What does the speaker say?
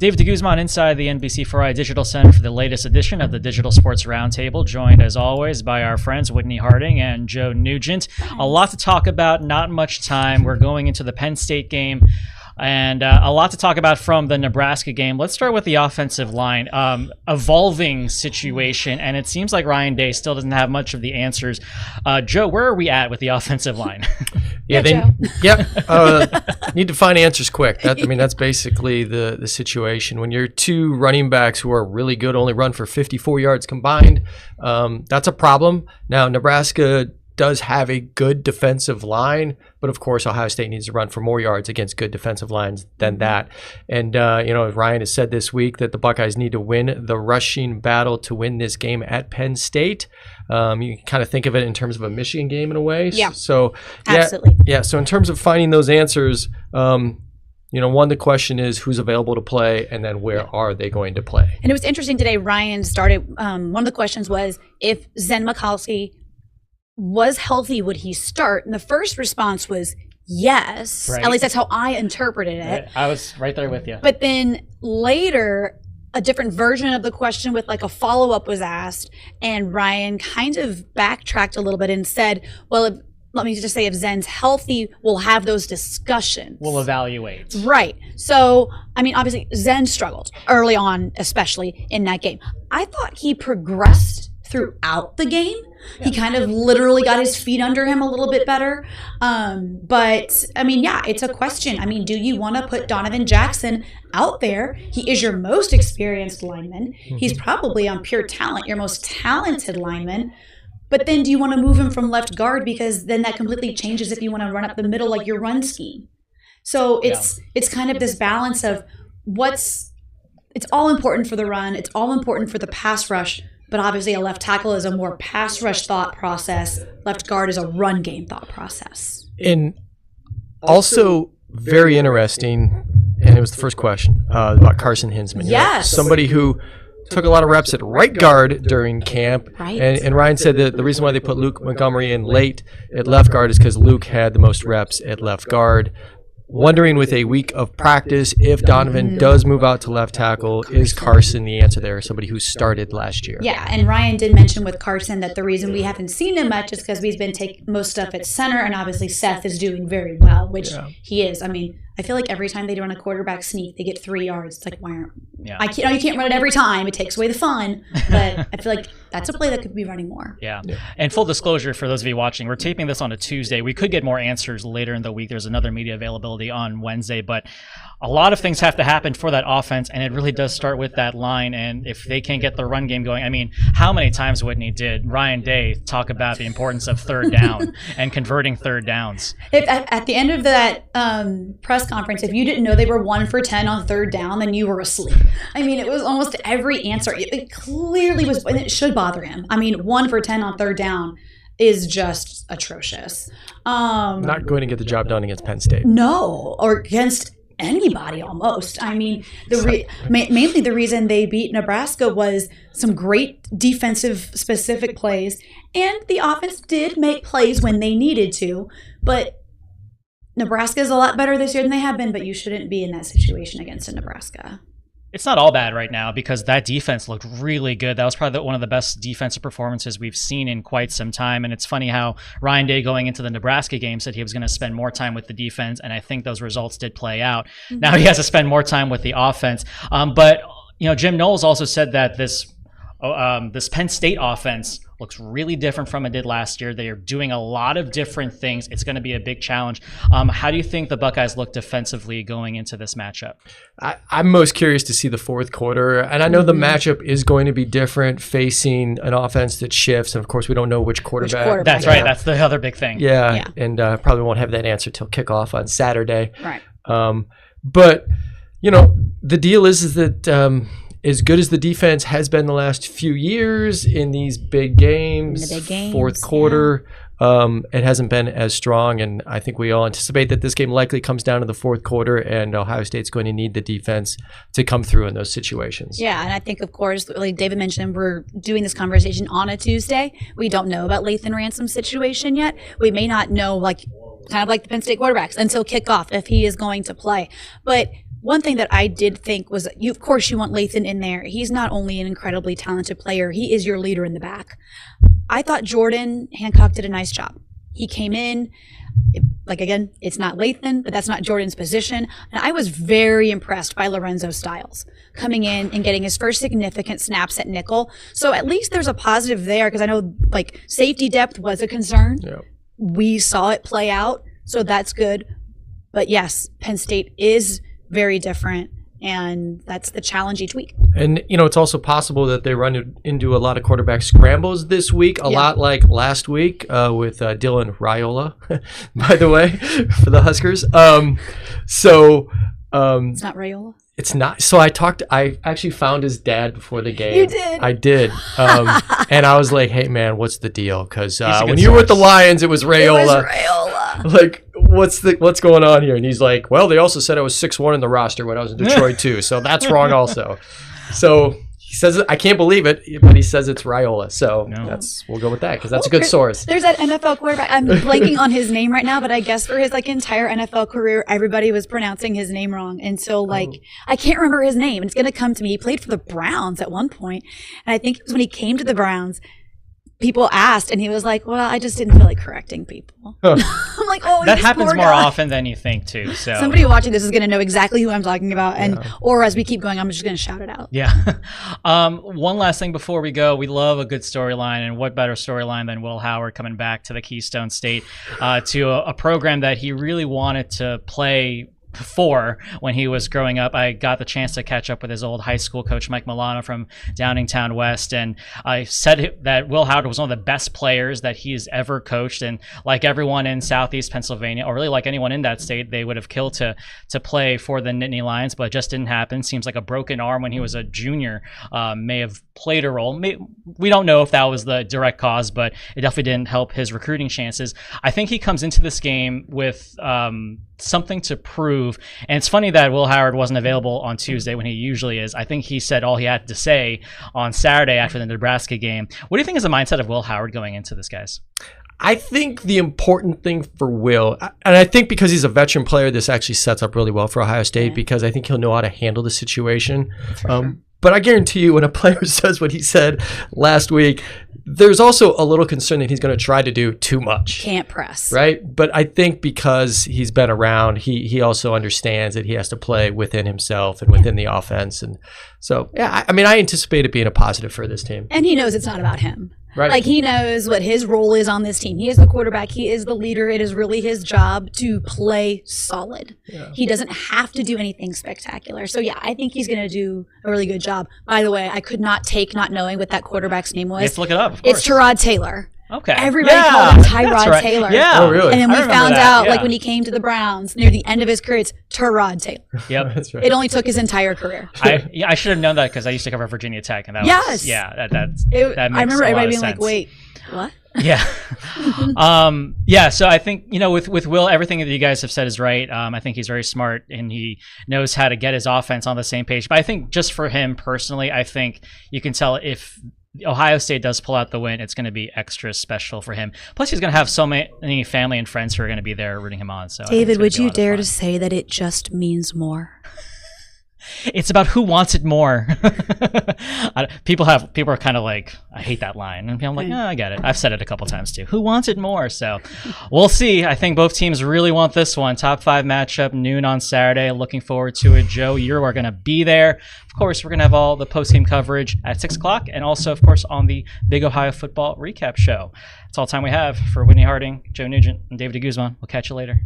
David DeGuzman inside the NBC4 Digital Center for the latest edition of the Digital Sports Roundtable, joined as always by our friends Whitney Harding and Joe Nugent. A lot to talk about, not much time. We're going into the Penn State game. And a lot to talk about from the Nebraska game. Let's start with the offensive line. Evolving situation, and it seems like Ryan Day still doesn't have much of the answers. Joe, where are we at with the offensive line? Need to find answers quick. That's basically the situation. When your two running backs who are really good only run for 54 yards combined, that's a problem. Now, Nebraska does have a good defensive line, but of course Ohio State needs to run for more yards against good defensive lines than that. And Ryan has said this week that the Buckeyes need to win the rushing battle to win this game at Penn State. You can kind of think of it in terms of a Michigan game in a way. Yeah. So absolutely. Yeah. So in terms of finding those answers, one, the question is who's available to play, and then where are they going to play? And it was interesting today. Ryan started. One of the questions was if Zen Michalski was healthy, would he start? And the first response was yes. Right. At least that's how I interpreted it. I was right there with you. But then later, a different version of the question with like a follow-up was asked, and Ryan kind of backtracked a little bit and said, well, let me just say if Zen's healthy, we'll have those discussions. We'll evaluate. Right. So, obviously, Zen struggled early on, especially in that game. I thought he progressed throughout the game. He kind of literally got his feet under him a little bit better. But it's a question. Do you want to put Donovan Jackson out there? He is your most experienced lineman. He's probably on pure talent, your most talented lineman. But then do you want to move him from left guard? Because then that completely changes if you want to run up the middle like your run scheme. So it's kind of this balance of it's all important for the run. It's all important for the pass rush. But obviously a left tackle is a more pass rush thought process. Left guard is a run game thought process. And also very interesting, and it was the first question, about Carson Hinsman. Yes. Somebody who took a lot of reps at right guard during camp. Right. And Ryan said that the reason why they put Luke Montgomery in late at left guard is because Luke had the most reps at left guard. Wondering with a week of practice, if Donovan does move out to left tackle, is Carson the answer there? Somebody who started last year. Yeah, and Ryan did mention with Carson that the reason we haven't seen him much is because he's been taking most stuff at center, and obviously Seth is doing very well, which he is. I feel like every time they run a quarterback sneak, they get 3 yards. It's like, why aren't you can't run it every time. It takes away the fun. But I feel like that's a play that could be running more. Yeah. And full disclosure for those of you watching, we're taping this on a Tuesday. We could get more answers later in the week. There's another media availability on Wednesday, but a lot of things have to happen for that offense, and it really does start with that line. And if they can't get the run game going, how many times, Whitney, did Ryan Day talk about the importance of third down and converting third downs? At the end of that press conference, if you didn't know they were 1 for 10 on third down, then you were asleep. It was almost every answer. It clearly was, and it should bother him. 1 for 10 on third down is just atrocious. Not going to get the job done against Penn State. No, or against anybody almost. Mainly the reason they beat Nebraska was some great defensive specific plays, and the offense did make plays when they needed to, but Nebraska is a lot better this year than they have been, but you shouldn't be in that situation against a Nebraska. It's not all bad right now because that defense looked really good. That was probably one of the best defensive performances we've seen in quite some time. And it's funny how Ryan Day going into the Nebraska game said he was going to spend more time with the defense, and I think those results did play out. Now he has to spend more time with the offense. But Jim Knowles also said that this Penn State offense looks really different from it did last year. They are doing a lot of different things. It's going to be a big challenge. How do you think the Buckeyes look defensively going into this matchup? I'm most curious to see the fourth quarter. And I know the matchup is going to be different, facing an offense that shifts. And, of course, we don't know which quarterback. That's right. That's the other big thing. Yeah. And probably won't have that answer till kickoff on Saturday. Right. But, the deal is that as good as the defense has been the last few years in these big games, fourth quarter, it hasn't been as strong. And I think we all anticipate that this game likely comes down to the fourth quarter, and Ohio State's going to need the defense to come through in those situations. Yeah, and I think, of course, like David mentioned, we're doing this conversation on a Tuesday. We don't know about Lathan Ransom's situation yet. We may not know, kind of like the Penn State quarterbacks, until kickoff if he is going to play. But one thing that I did think was, of course, you want Lathan in there. He's not only an incredibly talented player, he is your leader in the back. I thought Jordan Hancock did a nice job. He came in, again, it's not Lathan, but that's not Jordan's position. And I was very impressed by Lorenzo Styles coming in and getting his first significant snaps at nickel. So at least there's a positive there, because I know safety depth was a concern. Yeah. We saw it play out, so that's good. But yes, Penn State is very different, and that's the challenge each week. And, it's also possible that they run into a lot of quarterback scrambles this week, a lot like last week with Dylan Raiola, by the way, for the Huskers. It's not Raiola? It's not. So I actually found his dad before the game. You did? I did. And I was like, hey, man, what's the deal? Because when you were with the Lions, it was Raiola. It was Raiola. What's going on here? And he's like, well, they also said I was 6'1" in the roster when I was in Detroit too, so that's wrong also. So he says, I can't believe it, but he says it's Raiola. So we'll go with that, because that's a good source. There's that NFL quarterback. I'm blanking on his name right now, but I guess for his entire NFL career, everybody was pronouncing his name wrong. And so I can't remember his name. It's going to come to me. He played for the Browns at one point, and I think it was when he came to the Browns, people asked, and he was like, well, I just didn't feel like correcting people. Huh. I'm like, oh, that happens more often than you think too. So somebody watching this is going to know exactly who I'm talking about, or as we keep going, I'm just going to shout it out. Yeah. One last thing before we go, we love a good storyline, and what better storyline than Will Howard coming back to the Keystone State to a program that he really wanted to play for when he was growing up. I got the chance to catch up with his old high school coach, Mike Milano from Downingtown West, and I said that Will Howard was one of the best players that he's ever coached, and like everyone in Southeast Pennsylvania, or really like anyone in that state, they would have killed to play for the Nittany Lions, but it just didn't happen. Seems like a broken arm when he was a junior may have played a role. We don't know if that was the direct cause, but it definitely didn't help his recruiting chances. I think he comes into this game with something to prove. And it's funny that Will Howard wasn't available on Tuesday when he usually is. I think he said all he had to say on Saturday after the Nebraska game. What do you think is the mindset of Will Howard going into this, guys? I think the important thing for Will, and I think because he's a veteran player, this actually sets up really well for Ohio State, because I think he'll know how to handle the situation. Sure. But I guarantee you, when a player says what he said last week, there's also a little concern that he's going to try to do too much. Can't press. Right? But I think because he's been around, he also understands that he has to play within himself and within the offense. And so, I anticipate it being a positive for this team. And he knows it's not about him. Right. He knows what his role is on this team. He is the quarterback. He is the leader. It is really his job to play solid. Yeah. He doesn't have to do anything spectacular. So, I think he's going to do a really good job. By the way, I could not take not knowing what that quarterback's name was. Let's look it up, of course. It's Tyrod Taylor. Okay. Everybody called him Tyrod Taylor. Yeah. Oh, really? And then we found out, when he came to the Browns near the end of his career, it's Tyrod Taylor. Yep. That's right. It only took his entire career. I should have known that, because I used to cover Virginia Tech, and that was, that makes I remember everybody being sense. like, wait, what? Yeah. So I think, with Will, everything that you guys have said is right. I think he's very smart, and he knows how to get his offense on the same page. But I think just for him personally, I think you can tell if Ohio State does pull out the win, it's going to be extra special for him. Plus, he's going to have so many family and friends who are going to be there rooting him on. So, David, would you dare to say that it just means more? It's about who wants it more. People are kind of like, I hate that line, and I'm like, I get it. I've said it a couple times too. Who wants it more? So we'll see. I think both teams really want this one. Top 5 matchup, noon on Saturday. Looking forward to it. Joe, you are going to be there. Of course, we're going to have all the post-game coverage at 6 o'clock, and also, of course, on the Big Ohio Football Recap Show. That's all the time we have. For Whitney Harding, Joe Nugent, and David DeGuzman. We'll catch you later.